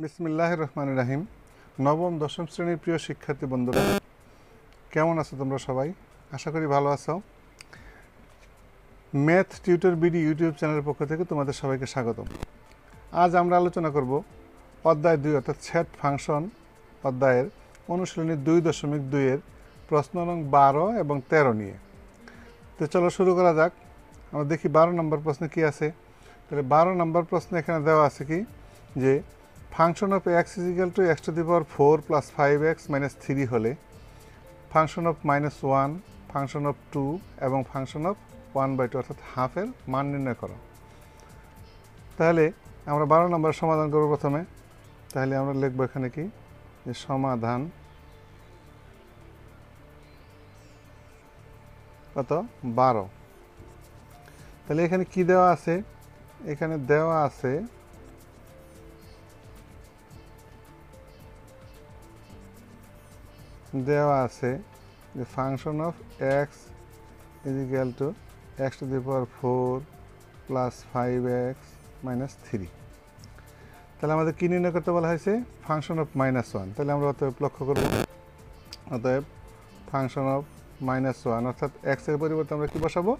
বিসমিল্লাহির রহমানির রহিম। নবম দশম শ্রেণীর প্রিয় শিক্ষার্থী বন্ধুরা, কেমন আছো তোমরা সবাই? আশা করি ভালো আছো। ম্যাথ টিউটর বিডি ইউটিউব চ্যানেলের পক্ষ থেকে তোমাদের সবাইকে স্বাগতম। আজ আমরা আলোচনা করব অধ্যায় 2 অর্থাৎ সেট ফাংশন অধ্যায়ের অনুশীলনী 2.2 প্রশ্ন নং 12 এবং 13 নিয়ে। তো চলো শুরু করা যাক। আমরা দেখি 12 নম্বর প্রশ্নে কি আছে। তাহলে 12 নম্বর প্রশ্নে এখানে দেওয়া আছে কি যে function of x is equal to x two the power 4 plus 5x minus 3 হলে ফাংশন অফ -1, ফাংশন অফ 2 এবং ফাংশন অফ 1/2 অর্থাৎ হাফের মান নির্ণয় করো। তাহলে আমরা 12 নম্বর সমাধান করব প্রথমে। তাহলে আমরা লিখব এখানে কি যে সমাধান কত 12। তাহলে এখানে কি দেওয়া আছে? এখানে দেওয়া আছে যে function of x is equal to x two the power 4 plus 5x minus 3। তাহলে আমাদের কী নির্ণয় করতে বলা হয়েছে? Function of -1। তাহলে আমরা অতএব লক্ষ্য করব, অতএব ফাংশন অফ -1 অর্থাৎ এক্সের পরিবর্তে আমরা কি বসাবো?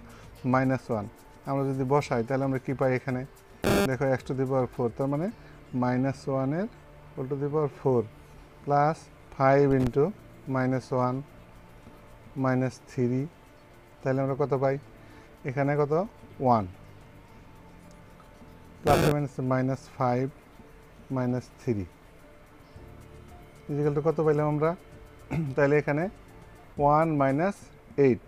-1। আমরা যদি বসাই তাহলে আমরা কি পাই? এখানে দেখো এক্স টু দি পাওয়ার 4, তার মানে -1 whole to the power 4 plus 5 into -1 minus 3। তাহলে আমরা কত পাই? এখানে কত 1 প্লাস -5 মাইনাস 3 ইজিক্যাল টু কত পাইলাম আমরা? তাহলে এখানে 1 মাইনাস 8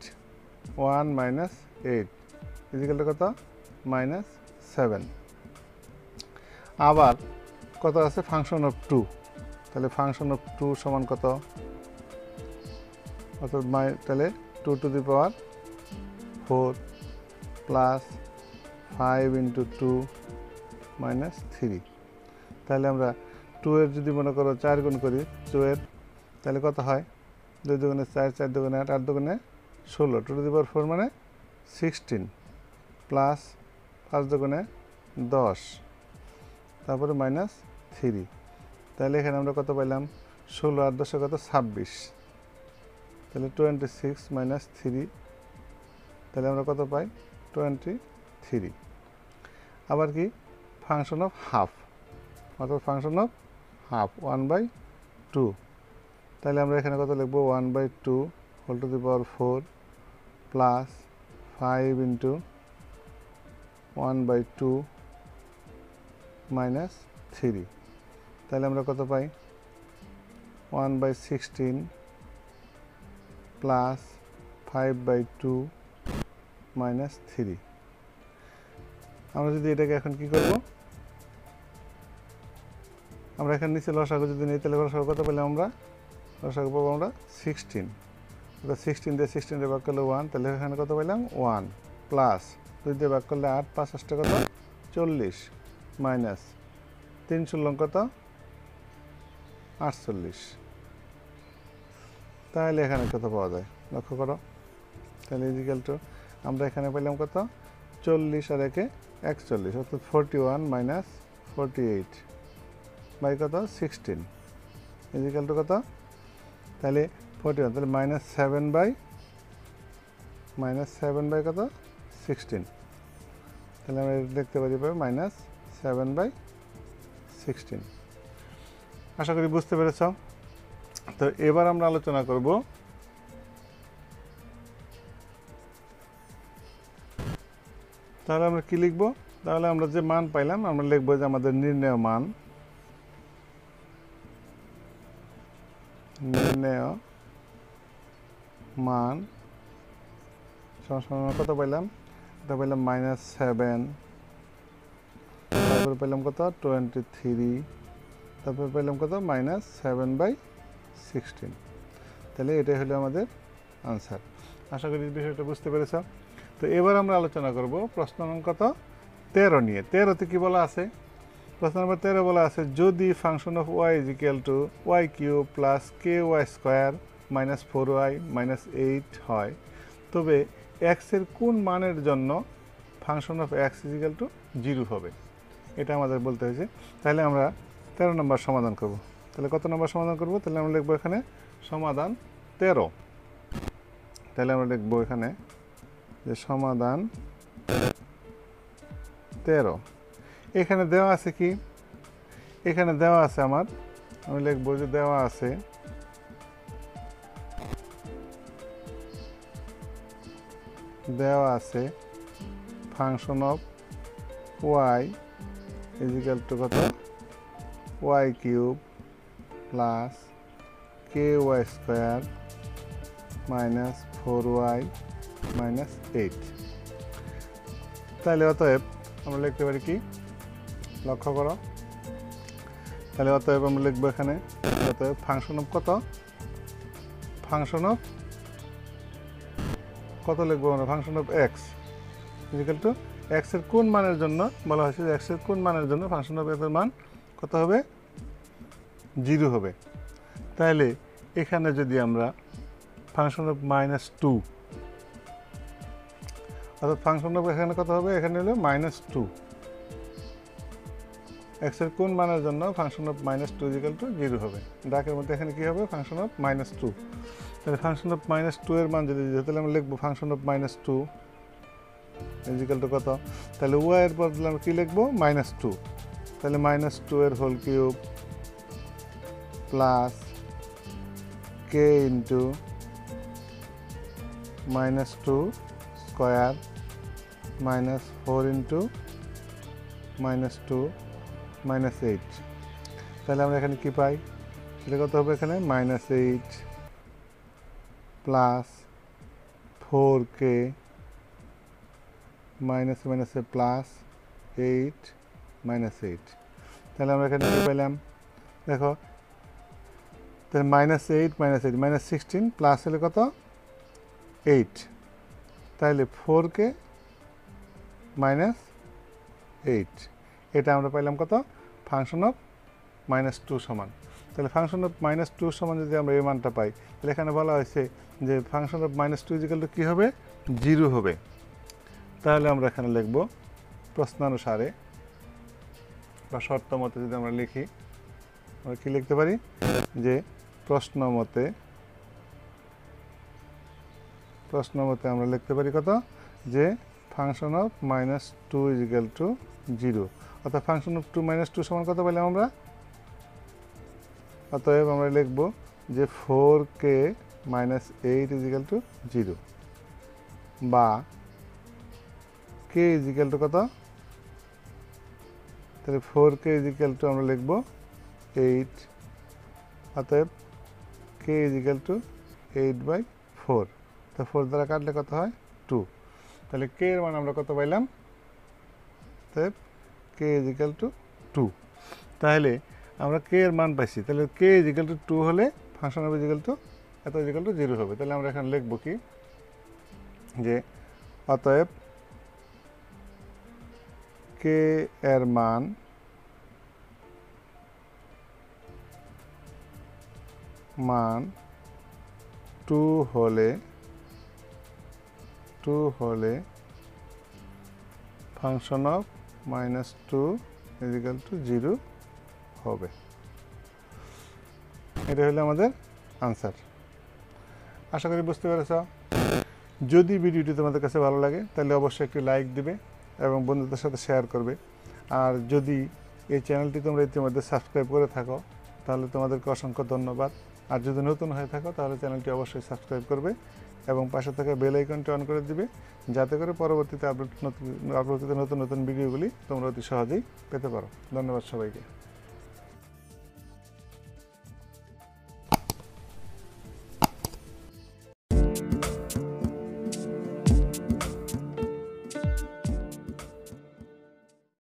ইজিক্যাল টু কত? -7। আবার কত আছে? Function of 2। তাহলে ফাংশন অফ 2 সমান কত? অর্থাৎ তাহলে 2 two the power 4 plus 5 into 2 minus 3। তাহলে আমরা 2 এর যদি মনে করো 4 গুণ করি 2 এর, তাহলে কত হয়? 2 দুগুণে 4, 4 দুগুণে 8, 8 দুগুণে 16, 2 টু দি পাওয়ার 4 মানে 16 প্লাস 5 দুগুণে 10, তারপরে মাইনাস 3। তাহলে এখানে আমরা কত পাইলাম? 16 আর 10 কত? 26। তাহলে 26 মাইনাস 3, তাহলে আমরা কত পাই? 23। আবার কি ফাংশন অফ হাফ, অর্থাৎ ফাংশন অফ হাফ 1/2। তাহলে আমরা এখানে কত লিখবো? 1/2 whole to the power 4 plus 5 into 1/2 minus 3। তাহলে আমরা কত পাই? 1/16 প্লাস 5/2 মাইনাস 3। আমরা যদি এটাকে এখন কি করব? আমরা এখানে নিচে লসাগু যদি নিই তাহলে লসাগু কত পেলাম আমরা? লসাগু পাবো আমরা 16। অর্থাৎ 16 দিয়ে 16 দিয়ে ভাগ করলে 1, তাহলে এখানে কত পেলাম? 1 প্লাস 2 দিয়ে ভাগ করলে 8, 5 8 কত? 40 মাইনাস 3 ষোলং কত? 48। তাহলে এখানে কত পাওয়া যায় লক্ষ্য করো। তাহলে ইজিক্যাল টু আমরা এখানে পেলাম কত? 40 আর 1 41, অর্থাৎ 41 মাইনাস 48 বাই কত? 16 ইজিক্যাল টু কত? তাহলে 41, তাহলে -7 বাই কত? 16। তাহলে আমরা দেখতে পারি -7/16। আশা করি বুঝতে পেরেছ। তো এবার আমরা আলোচনা করব তাহলে আমরা কি লিখব? তাহলে আমরা যে মান পাইলাম আমরা লিখব যে আমাদের নির্ণেয় মান কত পাইলাম? এটা পাইলাম -7, তারপরে পেলাম কত? 23, তারপরে পেলাম কত? -7/16। তাহলে এটাই হলো আমাদের আনসার। আশা করি বিষয়টা বুঝতে পেরেছ। তো এবার আমরা আলোচনা করব প্রশ্ন নম্বর কত? 13 নিয়ে। 13তে কি বলা আছে? প্রশ্ন নম্বর 13 বলা আছে যদি function of y is equal to y³ plus ky² minus 4y minus 8 হয়, তবে x এর কোন মানের জন্য function of x is equal to 0 হবে? এটা আমাদের বলতে হয়েছে। তাহলে আমরা 13 নম্বর সমাধান করব। তাহলে কত নম্বর সমাধান করব? তাহলে আমরা লিখব এখানে সমাধান 13। তাহলে আমরা লিখব এখানে যে সমাধান 13। এখানে দেওয়া আছে কি? এখানে দেওয়া আছে আমার, আমি লিখব যে দেওয়া আছে function of y is equal to কত? y cube plus ky square minus 4y minus 8। তাহলে অতএব আমরা লিখতে পারি কি? লক্ষ্য করো। তাহলে অতএব আমরা লিখবো এখানে অতএব ফাংশন অফ কত? ফাংশন অফ কত লিখবো আমরা? Function of x is equal to x এর কোন মানের জন্য বলা হয়েছে যে এক্স এর কোন মানের জন্য ফাংশন অফ এক্স এর মান কত হবে? 0 হবে। তাহলে এখানে যদি আমরা ফাংশন অফ -2, অর্থাৎ ফাংশন অফ এখানে কত হবে? এখানে হলো -2। এক্স এর কোন মানের জন্য ফাংশন অফ -2 ইজিক্যাল টু 0 হবে। ডাকের মধ্যে এখানে কি হবে? Function of -2। তাহলে ফাংশন অফ -2 এর মান যদি তাহলে আমরা লিখবো ফাংশন অফ -2 ইজিক্যাল টু কত? তাহলে y এর বদলে আমরা কি লিখবো? -2। তাহলে -2 এর whole cube plus k into -2 square minus 4 into -2 minus 8। তাহলে আমরা এখানে কি পাই? তাহলে কত হবে? এখানে -8 প্লাস 4k মাইনাস মাইনাসে প্লাস 8 মাইনাস 8। তাহলে আমরা এখানে কি পেলাম? দেখো, তাহলে -8 -8 -16 প্লাস হলে কত? 8। তাহলে 4k -8। এটা আমরা পাইলাম কত? ফাংশন অফ -2 সমান। তাহলে ফাংশন অফ -2 সমান যদি আমরা এই মানটা পাই, তাহলে এখানে বলা হয়েছে যে ফাংশন অফ -2 ইজিক্যাল টু কী হবে? 0 হবে। তাহলে আমরা এখানে লিখব প্রশ্নানুসারে বা শর্ত মতে যদি আমরা লিখি, আমরা কি লিখতে পারি? যে প্রশ্ন মতে আমরা লিখতে পারি কত? যে ফাংশন অফ -2 ইজিক্যাল টু 0। অর্থাৎ ফাংশন অফ 2 সমান কত পেলাম আমরা? অতএব আমরা লিখব যে 4k -8 ইজিক্যাল টু 0 বা k ইজিক্যাল টু কত? তাহলে 4k ইজিক্যাল টু আমরা লিখব 8। অতএব k ইজিক্যাল টু 8/4। তো 4 দ্বারা কাটলে কত হয়? 2। তাহলে k এর মান আমরা কত পাইলাম? অতএব k ইজিক্যাল টু 2। তাহলে আমরা k এর মান পাইছি। তাহলে k ইজিক্যাল টু 2 হলে ফাংশন অফ ইজিক্যাল টু এত ইজিক্যাল টু 0 হবে। তাহলে আমরা এখানে লিখব কি? যে অতএব k এর মান মান 2 হলে ফাংশন অফ -2 ইজিক্যাল টু 0 হবে। এটা হলো আমাদের আনসার। আশা করি বুঝতে পেরেছ। যদি ভিডিওটি তোমাদের কাছে ভালো লাগে তাহলে অবশ্যই একটি লাইক দিবে এবং বন্ধুদের সাথে শেয়ার করবে। আর যদি এই চ্যানেলটি তোমরা ইতিমধ্যে সাবস্ক্রাইব করে থাকো তাহলে তোমাদেরকে অসংখ্য ধন্যবাদ। আর যদি নতুন হয়ে থাকো তাহলে চ্যানেলটি অবশ্যই সাবস্ক্রাইব করবে এবং পাশে থাকা বেল আইকনটি অন করে দিবে, যাতে করে পরবর্তীতে আপলোডিত নতুন নতুন ভিডিওগুলি তোমরা অতি সহজেই পেতে পারো। ধন্যবাদ সবাইকে।